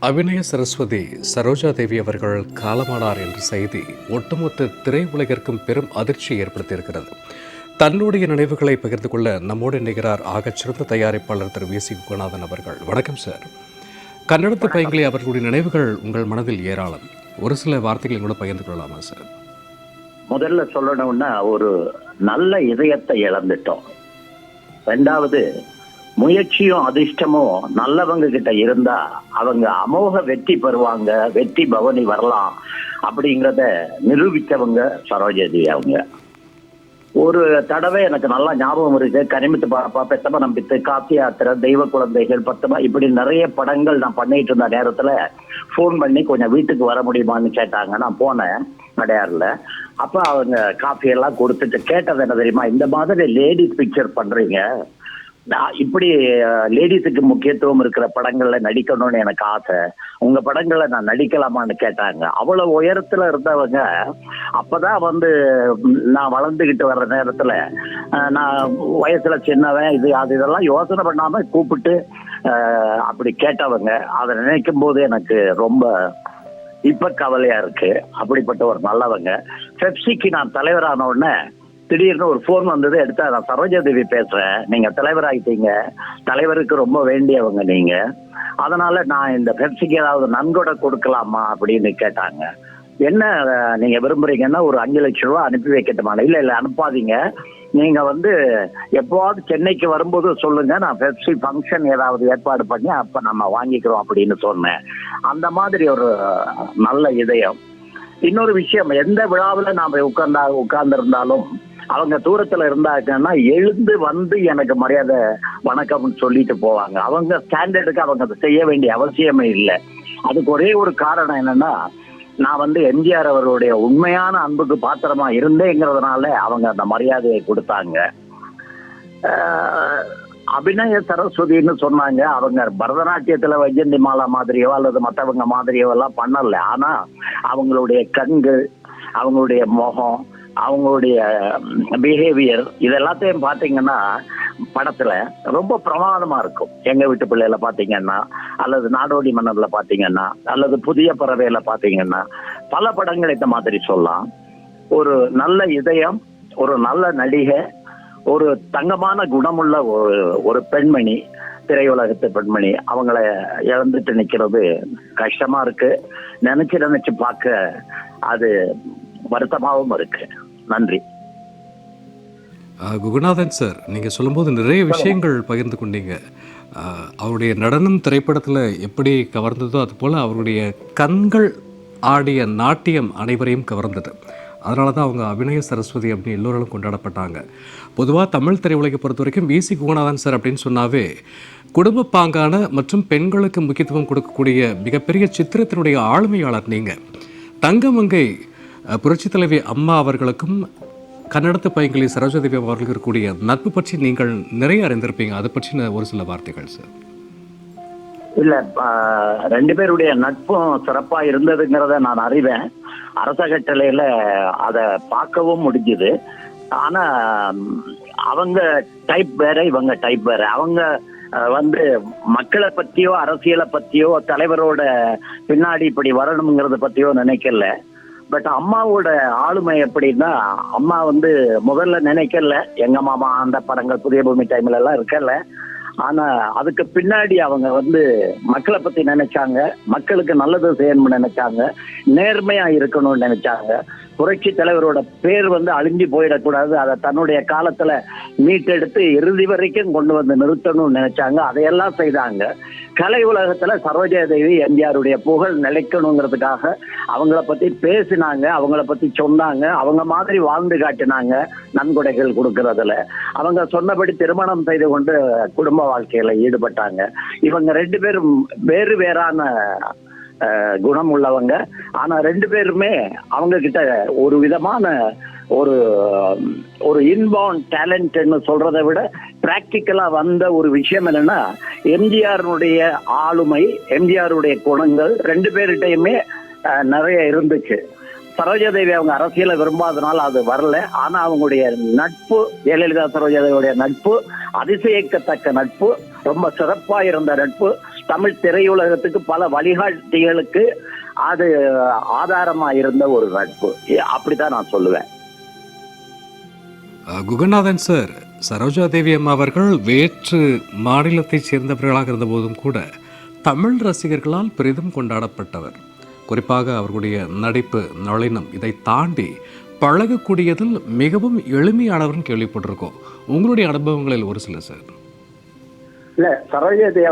அபிநய சரஸ்வதி சரோஜா தேவி அவர்கள் காலமானார் என்ற செய்தி ஒட்டுமொத்த திரையுலகிற்கும் பெரும் அதிர்ச்சியை ஏற்படுத்தியிருக்கிறது. தன்னுடைய நினைவுகளை பகிர்ந்து கொள்ள நம்மோடு இணைகிறார் ஆகச்சிறந்த தயாரிப்பாளர் திரு வி சி குகநாதன் அவர்கள். வணக்கம் சார். கன்னடத்து பையங்களே அவர்களுடைய நினைவுகள் உங்கள் மனதில் ஏராளம். ஒரு சில வார்த்தைகளை கூட பகிர்ந்து கொள்ளலாமா சார்? முதல்ல சொல்லணும்னா, ஒரு நல்ல இதயத்தை இழந்துட்டோம். ரெண்டாவது, முயற்சியும் அதிர்ஷ்டமும் நல்லவங்க கிட்ட இருந்தா அவங்க அமோக வெற்றி பெறுவாங்க, வெற்றி பவனி வரலாம் அப்படிங்கிறத நிரூபித்தவங்க சரோஜாதேவி அவங்க. ஒரு தடவை எனக்கு நல்லா ஞாபகம் இருக்கு. கனிமித்து பாப்பா, பெத்தம நம்பித்து, காசி யாத்திரை, தெய்வ குழந்தைகள், பத்தமா, இப்படி நிறைய படங்கள் நான் பண்ணிட்டு இருந்த நேரத்துல போன் பண்ணி கொஞ்சம் வீட்டுக்கு வர முடியுமான்னு கேட்டாங்க. நான் போனேன் அடையாறுல. அப்ப அவங்க காஃபி எல்லாம் கொடுத்துட்டு கேட்டது என்ன தெரியுமா, இந்த மாதிரி லேடிஸ் பிக்சர் பண்றீங்க, இப்படி லேடிஸுக்கு முக்கியத்துவம் இருக்கிற படங்கள்ல நடிக்கணும்னு எனக்கு ஆசை, உங்க படங்களை நான் நடிக்கலாமான்னு கேட்டாங்க. அவ்வளவு உயரத்துல இருந்தவங்க. அப்பதான் நான் வளர்ந்துகிட்டு வர்ற நேரத்துல நான் வயசுல சின்னவன், இதெல்லாம் யோசனை பண்ணாம கூப்பிட்டு அப்படி கேட்டவங்க. அதை நினைக்கும் போது எனக்கு ரொம்ப இப்ப கவலையா இருக்கு. அப்படிப்பட்ட ஒரு நல்லவங்க. பெப்சிக்கு நான் தலைவரான உடனே திடீர்னு ஒரு போன் வந்தது. எடுத்தா, நான் சரோஜாதேவி பேசுறேன், நீங்க தலைவராயிட்டீங்க, தலைவருக்கு ரொம்ப வேண்டியவங்க நீங்க, அதனால நான் இந்த பெப்சிக்கு ஏதாவது நன்கொடை கொடுக்கலாமா அப்படின்னு கேட்டாங்க. என்ன நீங்க விரும்புறீங்கன்னா, ஒரு 5 லட்சம் ரூபாய் அனுப்பி வைக்கட்டுமா? இல்ல அனுப்பாதீங்க, நீங்க எப்போவாவது சென்னைக்கு வரும்போது சொல்லுங்க, நான் பெப்சி ஃபங்க்ஷன் ஏதாவது ஏற்பாடு பண்ணி அப்ப நம்ம வாங்கிக்கிறோம் அப்படின்னு சொன்னேன். அந்த மாதிரி ஒரு நல்ல இதயம். இன்னொரு விஷயம், எந்த விழாவில் நாம உட்கார்ந்து இருந்தாலும் அவங்க தூரத்துல இருந்தாங்கன்னா எழுந்து எனக்கு மரியாதை வணக்கம்னு சொல்லிட்டு போவாங்க. அவங்க ஸ்டாண்டர்டுக்கு அவங்க அதை செய்ய வேண்டிய அவசியமே இல்லை. அதுக்கு ஒரே ஒரு காரணம் என்னன்னா, நான் எம்ஜிஆர் அவருடைய உண்மையான அன்புக்கு பாத்திரமா இருந்தேங்கிறதுனால அவங்க அந்த மரியாதையை கொடுத்தாங்க. அபிநய சரஸ்வதினு சொன்னாங்க. அவங்க பரதநாட்டியத்துல வைஜந்தி மாலா மாதிரியோ அல்லது மற்றவங்க மாதிரியோ எல்லாம் பண்ணல. ஆனா அவங்களுடைய கண்கள், அவங்களுடைய முகம், அவங்களுடைய பிஹேவியர், இதெல்லாத்தையும் பாத்தீங்கன்னா படத்துல ரொம்ப பிரமாதமா இருக்கும். எங்க வீட்டு பிள்ளையில பாத்தீங்கன்னா, அல்லது நாடோடி மன்னர்ல பாத்தீங்கன்னா, அல்லது புதிய பறவையில பாத்தீங்கன்னா, பல படங்கள் இந்த மாதிரி சொல்லலாம். ஒரு நல்ல இதயம், ஒரு நல்ல நடிகை, ஒரு தங்கமான குணமுள்ள ஒரு பெண்மணி, திரையுலகத்து பெண்மணி. அவங்கள இழந்துட்டு நிக்கிறது கஷ்டமா இருக்கு. நினைச்சு பார்க்க அது வருத்தமாகவும் இருக்கு. நன்றி. குகநாதன் சார், நீங்க சொல்லும்போது நிறைய விஷயங்கள் பகிர்ந்து கொண்டீங்க. அவருடைய நடனம் திரைப்படத்துல எப்படி கவர்ந்ததோ அது போல அவருடைய கண்கள் ஆடிய நாட்டியம் அனைவரையும் கவர்ந்தது. அதனால தான் அவங்க அபிநய சரஸ்வதி அப்படின்னு எல்லோரும் கொண்டாடப்பட்டாங்க. பொதுவாக தமிழ் திரையுலகை பொறுத்த வரைக்கும் வி சி குகநாதன் சார் அப்படின்னு சொன்னாவே குடும்ப பாங்கான மற்றும் பெண்களுக்கு முக்கியத்துவம் கொடுக்கக்கூடிய மிகப்பெரிய சித்திரத்தினுடைய ஆளுமையாளர் நீங்கள். தங்கமங்கை புரட்சி தலைவி அம்மா அவர்களுக்கும் கன்னடத்து பையங்களி சரோஜாதேவி அவர்களுக்கு இருக்கக்கூடிய நட்பு பற்றி நீங்கள் நிறைய அறிந்திருப்பீங்க. அதை பற்றின ஒரு சில வார்த்தைகள் சார். இல்ல, 2 பேருடைய நட்பும் சிறப்பா இருந்ததுங்கிறத நான் அறிவேன். அரச கட்டளையில அதை பார்க்கவும் முடிஞ்சுது. ஆனா அவங்க டைப் வேற, இவங்க டைப் வேற. அவங்க மக்களை பத்தியோ அரசியலை பத்தியோ தலைவரோட பின்னாடி இப்படி வரணுங்கிறத பத்தியோ நினைக்கல. பட் அம்மாவோட ஆளுமை எப்படின்னா, அம்மா முதல்ல நினைக்கல, எங்க மாமா அந்த படங்கள் புதிய பூமி டைம்ல எல்லாம் இருக்கல. ஆனா அதுக்கு பின்னாடி அவங்க மக்களை பத்தி நினைச்சாங்க, மக்களுக்கு நல்லது செய்யணும்னு நினைச்சாங்க, நேர்மையா இருக்கணும்னு நினைச்சாங்க. புரட்சி தலைவரோட பேர் அழிஞ்சு போயிடக்கூடாது, அதை தன்னுடைய காலத்துல மீட்டெடுத்து இறுதி வரைக்கும் கொண்டு நிறுத்தணும்னு நினைச்சாங்க. அதையெல்லாம் செய்தாங்க. கலை உலகத்துல சரோஜாதேவி எம்ஜிஆருடைய புகழ் நிலைக்கணுங்கிறதுக்காக அவங்கள பத்தி பேசினாங்க, அவங்கள பத்தி சொன்னாங்க, அவங்க மாதிரி வாழ்ந்து காட்டினாங்க. நன்கொடைகள் கொடுக்கறதுல அவங்க சொன்னபடி திருமணம் செய்து கொண்டு குடும்ப வாழ்க்கையில ஈடுபட்டாங்க. இவங்க 2 பேரும் வேறு வேறான குணம் உள்ளவங்க. ஆனா 2 பேருமே அவங்க கிட்ட ஒரு விதமான ஒரு இன்பார்ன் டேலண்ட்னு சொல்றதை விட பிராக்டிக்கலா வந்த ஒரு விஷயம் என்னன்னா, எம்ஜிஆருடைய ஆளுமை, எம்ஜிஆருடைய குணங்கள் 2 பேர்கிட்டயுமே நிறைய இருந்துச்சு. சரோஜாதேவி அவங்க அரசியலை விரும்பாதனால அது வரல. ஆனா அவங்களுடைய நட்பு, ஜெயலலிதா சரோஜாதேவியுடைய நட்பு அதிசயிக்கத்தக்க நட்பு, ரொம்ப சிறப்பா இருந்த நட்பு. தமிழ் திரையுலகத்துக்கு பல வழிகாட்டிகளுக்கு அது ஆதாரமா இருந்த ஒரு நட்பு. அப்படித்தான் நான் சொல்லுவேன். குகநாதன் சார், சரோஜா தேவி அம்மா அவர்கள் வேற்று மாநிலத்தைச் சேர்ந்தவர்களாக இருந்தபோதும் கூட தமிழ் ரசிகர்களால் பெரிதும் கொண்டாடப்பட்டவர். குறிப்பாக அவர்களுடைய நடிப்பு, நளினம் இதை தாண்டி பழகக்கூடியதில் மிகவும் எளிமையானவர்னு கேள்விப்பட்டிருக்கோம். உங்களுடைய அனுபவங்களில் ஒரு சில சார். இல்ல, சரோஜாதேவி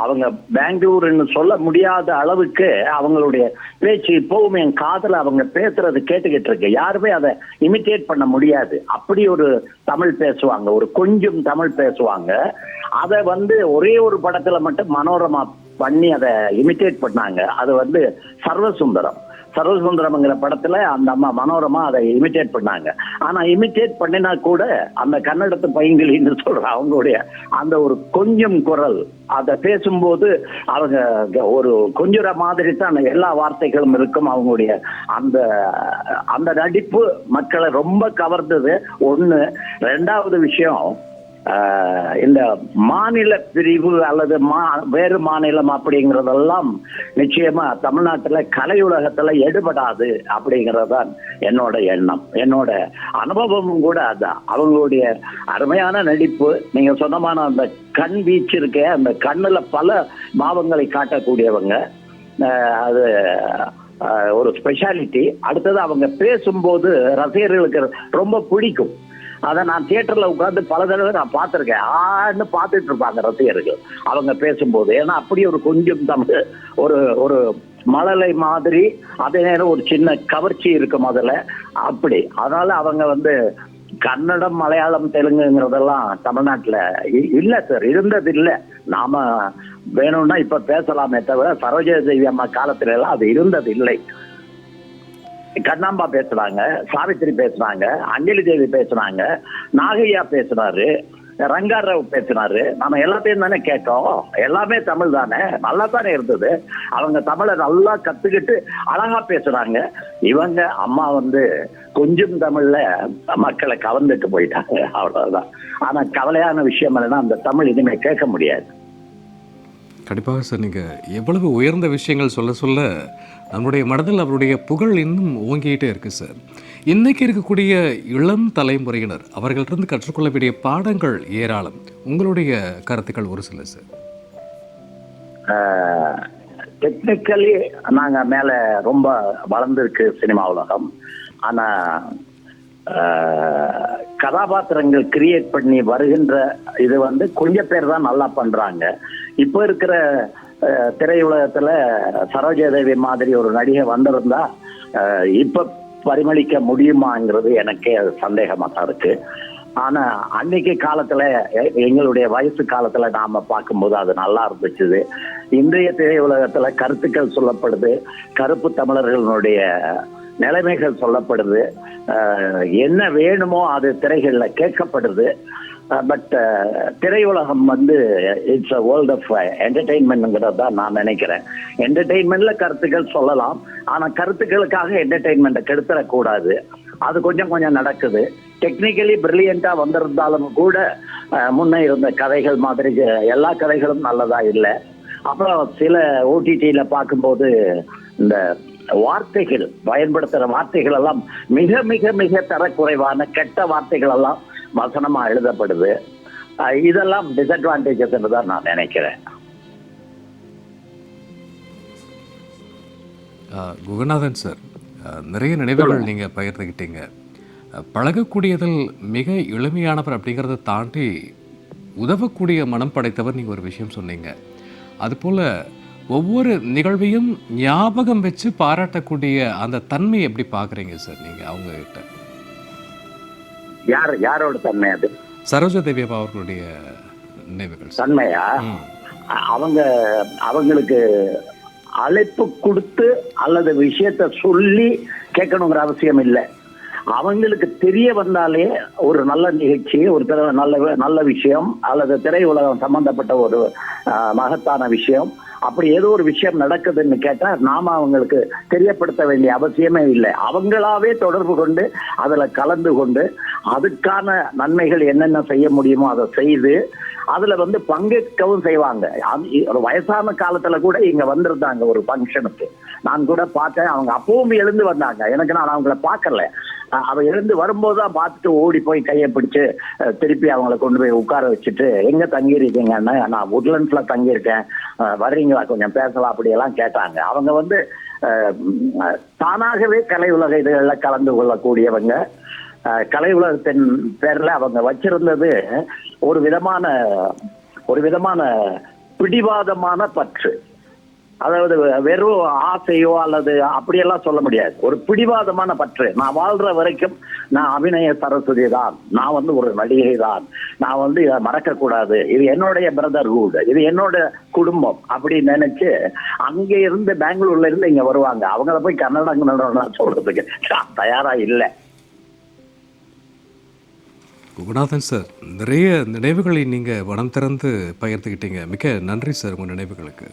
அவங்க பெங்களூர்னு சொல்ல முடியாத அளவுக்கு அவங்களுடைய பேச்சு இப்பவும் என் காதுல அவங்க பேசுறது கேட்டுக்கிட்டு இருக்கு. யாருமே அதை இமிட்டேட் பண்ண முடியாது. அப்படி ஒரு தமிழ் பேசுவாங்க, ஒரு கொஞ்சம் தமிழ் பேசுவாங்க. அதை ஒரே ஒரு படத்துல மட்டும் மனோரமா பண்ணி அதை இமிட்டேட் பண்ணாங்க. அது சர்வசுந்தரம்ங்கிற படத்துல அந்த அம்மா மனோரமா அதை இமிட்டேட் பண்ணாங்க. ஆனா இமிட்டேட் பண்ணினா கூட அந்த கன்னடத்து பையங்களின்னு சொல்ற அவங்களுடைய அந்த ஒரு கொஞ்சம் குரல் அதை பேசும்போது அவங்க ஒரு கொஞ்சுற மாதிரி தான் எல்லா வார்த்தைகளும் இருக்கும். அவங்களுடைய அந்த அந்த நடிப்பு மக்களை ரொம்ப கவர்ந்தது ஒண்ணு. ரெண்டாவது விஷயம், இந்த மாநில பிரிவு அல்லது வேறு மாநிலம் அப்படிங்கறதெல்லாம் நிச்சயமா தமிழ்நாட்டுல கலையுலகத்துல எடுபடாது அப்படிங்கறதுதான் என்னோட எண்ணம். என்னோட அனுபவமும் கூட அதான். அவங்களுடைய அருமையான நடிப்பு, நீங்க சொன்னமான அந்த கண் வீச்சு இருக்க, அந்த கண்ணுல பல பாவங்களை காட்டக்கூடியவங்க, அது ஒரு ஸ்பெஷாலிட்டி. அடுத்தது அவங்க பேசும்போது ரசிகர்களுக்கு ரொம்ப பிடிக்கும். அதை நான் தியேட்டர்ல உட்கார்ந்து பல தடவை நான் பார்த்திருக்கேன். ஆன்னு பார்த்துட்டு இருப்பாங்க ரசிகர்கள் அவங்க பேசும்போது. ஏன்னா அப்படி ஒரு கொஞ்சம் தமிழ், ஒரு ஒரு மழலை மாதிரி, அதே நேரம் ஒரு சின்ன கவர்ச்சி இருக்கும் அதுல. அப்படி அதனால அவங்க கன்னடம், மலையாளம், தெலுங்குங்கிறதெல்லாம் தமிழ்நாட்டுல இல்ல சார், இருந்தது இல்லை. நாம வேணும்னா இப்ப பேசலாமே தவிர சரோஜா தேவி அம்மா காலத்துல எல்லாம் அது இருந்தது இல்லை. கண்ணாம்பா பேசுறாங்க, சாவித்திரி பேசுறாங்க, அஞ்சலி தேவி பேசுறாங்க, நாகையா பேசுறாரு, ரங்காராவ் பேசினாரு. நம்ம எல்லாத்தையும் தானே கேட்டோம். எல்லாமே தமிழ் தானே, நல்லா தானே இருந்தது. அவங்க தமிழை நல்லா கத்துக்கிட்டு அழகா பேசுறாங்க. இவங்க அம்மா கொஞ்சம் தமிழ்ல மக்களை கவர்ந்துட்டு போயிட்டாங்க, அவ்வளவுதான். ஆனா கவலையான விஷயம் என்னன்னா அந்த தமிழ் இனிமே கேட்க முடியாது. கண்டிப்பாக சார், நீங்கள் எவ்வளவு உயர்ந்த விஷயங்கள் சொல்ல சொல்ல நம்முடைய மனதில் அவருடைய புகழ் இன்னும் ஓங்கிக்கிட்டே இருக்குது சார். இன்றைக்கி இருக்கக்கூடிய இளம் தலைமுறையினர் அவர்களிருந்து கற்றுக்கொள்ள வேண்டிய பாடங்கள் ஏராளம். உங்களுடைய கருத்துக்கள் ஒரு சில சார். டெக்னிக்கலி நாங்கள் மேலே ரொம்ப வளர்ந்துருக்கு சினிமா உலகம். ஆனால் கதாபாத்திரங்கள் கிரியேட் பண்ணி வருகின்ற இது கொஞ்சம் பேர் தான் நல்லா பண்றாங்க. இப்ப இருக்கிற திரையுலகத்துல சரோஜா தேவி மாதிரி ஒரு நடிகை வந்திருந்தா இப்ப பரிமளிக்க முடியுமாங்கிறது எனக்கே சந்தேகமா தான் இருக்கு. ஆனா அன்னைக்கு காலத்துல, எங்களுடைய வயசு காலத்துல நாம பார்க்கும்போது அது நல்லா இருந்துச்சு. இன்றைய திரையுலகத்துல கருத்துக்கள் சொல்லப்படுது, கருப்பு தமிழர்களுடைய நிலைமைகள் சொல்லப்படுது, என்ன வேணுமோ அது திரைகள்ல கேட்கப்படுது. பட் திரையுலகம் இட்ஸ் அ வேர்ல்ட் ஆஃப் என்டர்டெயின்மெண்ட்ங்கிறது தான் நான் நினைக்கிறேன். என்டர்டெயின்மெண்ட்ல கருத்துக்கள் சொல்லலாம், ஆனா கருத்துக்களுக்காக என்டர்டெயின்மெண்ட்டை கெடுத்துடக்கூடாது. அது கொஞ்சம் கொஞ்சம் நடக்குது. டெக்னிக்கலி பிரில்லியண்டா வந்திருந்தாலும் கூட முன்ன இருந்த கதைகள் மாதிரி எல்லா கதைகளும் நல்லதா இல்லை. அப்புறம் சில ஓடிடியில பார்க்கும்போது இந்த வார்த்தைகள் பயன்படுத்துற வார்த்தைகள் எல்லாம் மிக மிக மிக தரக்குறைவான கெட்ட வார்த்தைகள் எல்லாம் வசனமா எழுதப்படுது. இதெல்லாம் டிஸ்அட்வான்டேஜஸ் தான் நான் நினைக்கிறேன். குகநாதன் சார், நிறைய நினைவுகள் நீங்கள் பகிர்ந்துக்கிட்டீங்க. பழகக்கூடியதில் மிக எளிமையானவர் அப்படிங்கிறத தாண்டி உதவக்கூடிய மனம் படைத்தவர் நீங்கள் ஒரு விஷயம் சொன்னீங்க. அதுபோல் ஒவ்வொரு நிகழ்வையும் ஞாபகம் வச்சு பாராட்டக்கூடிய அந்த தன்மை எப்படி பார்க்குறீங்க சார் நீங்கள் அவங்ககிட்ட? யாரோட தன்மை அது? சரோஜா தேவி அவர்களுடைய நினைவுகள் தன்மையா? அவங்களுக்கு அழைப்பு கொடுத்து அல்லது விஷயத்த சொல்லி கேட்கணுங்கிற அவசியம் இல்லை. அவங்களுக்கு தெரிய வந்தாலே ஒரு நல்ல நிகழ்ச்சி, ஒரு நல்ல விஷயம் அல்லது திரையுலகம் சம்பந்தப்பட்ட ஒரு மகத்தான விஷயம், அப்படி ஏதோ ஒரு விஷயம் நடக்குதுன்னு கேட்டா நாம அவங்களுக்கு தெரியப்படுத்த வேண்டிய அவசியமே இல்லை. அவங்களாவே தொடர்பு கொண்டு அதுல கலந்து கொண்டு அதுக்கான நன்மைகள் என்னென்ன செய்ய முடியுமோ அதை செய்து அதுல வந்து பங்கேற்கவும் செய்வாங்க. ஒரு வயசான காலத்துல கூட இங்க வந்திருந்தாங்க ஒரு ஃபங்க்ஷனுக்கு. நான் கூட பார்த்தேன். அவங்க அப்பவும் எழுந்து வந்தாங்க. எனக்கு நான் அவங்கள பார்க்கல. அவ எழுந்து வரும்போது தான் பார்த்துட்டு ஓடி போய் கையை பிடிச்சு திருப்பி அவங்கள கொண்டு போய் உட்கார வச்சுட்டு, எங்க தங்கியிருக்கீங்கன்னா, நான் உட்லண்ட்ஸ்ல தங்கியிருக்கேன், வர்றீங்களா கொஞ்சம் பேசலாம் அப்படியெல்லாம் கேட்டாங்க. அவங்க வந்து தானாகவே கலை உலக இதுகளில் கலந்து கொள்ளக்கூடியவங்க. கலை உலகத்தின் பேர்ல அவங்க வச்சிருந்தது ஒரு விதமான பிடிவாதமான பற்று. அதாவது வெறும் ஆசையோ அல்லது அப்படியெல்லாம் சொல்ல முடியாது. ஒரு பிடிவாதமான பற்று. நான் வாழ்ற வரைக்கும் நான் அபிநய சரஸ்வதி தான், நான் வந்து ஒரு நடிகை தான், நான் வந்து இதை மறக்க கூடாது, இது என்னுடைய பிரதர்ஹுட், இது என்னோட குடும்பம் அப்படின்னு நினைச்சு அங்கே இருந்து பெங்களூர்ல இருந்து இங்க வருவாங்க. அவங்கள போய் கன்னடம் சொல்றதுக்கு தயாரா இல்லை. குணநாதன் சார், நிறைய நினைவுகளை நீங்கள் மனம் திறந்து பகிர்ந்துக்கிட்டீங்க. மிக்க நன்றி சார் உங்கள் நினைவுகளுக்கு.